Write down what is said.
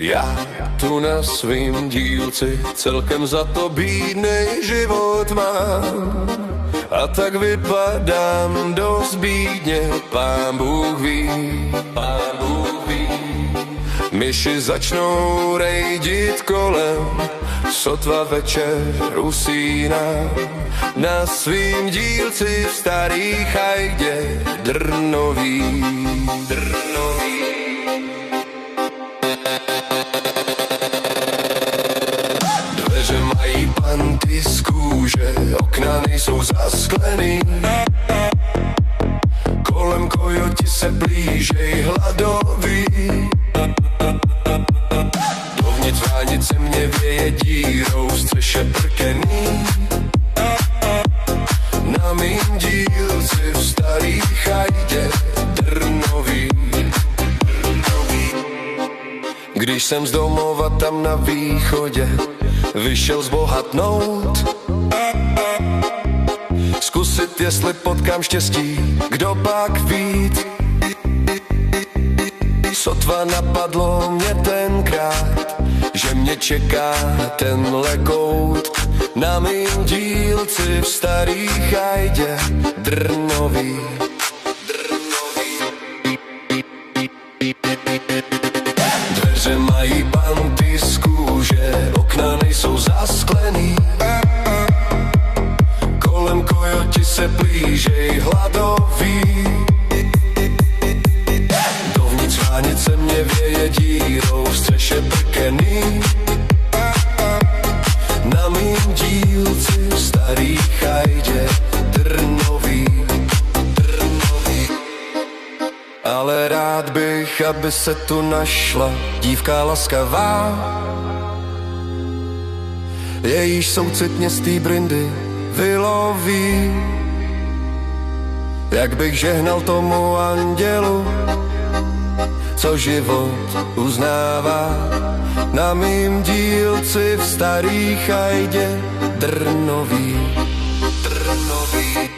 Já tu na svým dílci celkem za to bídnej život mám. A tak vypadám dost bídně, pán Bůh ví, pán Bůh ví. Myši začnou rejdit kolem, sotva večer usínám. Na svým dílci v starý chajdě drnový, drnový. Dveře mají panty z kůže, okna nejsou zasklený. Kolem kojoti se blížej hladoví. Dovnitř vánice mě věje dírou, střeše prkený. Na mým dílci v starý chajdě drnový. Když jsem z domova tam na východě vyšel zbohatnout, zkusit, jestli potkám štěstí, kdo pak vít. Sotva napadlo mě tenkrát, že mě čeká ten lekout. Na mým dílci v starý chajdě drnový. Dveře mají panty z kůže, okna nejsou zasklený. Kolem kojoti se blížej hladoví. Dovnitř vánice mě věje dírou, v střeše prkený. Na mým dílci v starý chajdě drnový, drnový. Ale rád bych, aby se tu našla dívka laskavá, jejíž soucit mě z té brindy vyloví. Jak bych žehnal tomu andělu, co život uznává. Na mým dílci v starý chajdě drnový, drnový.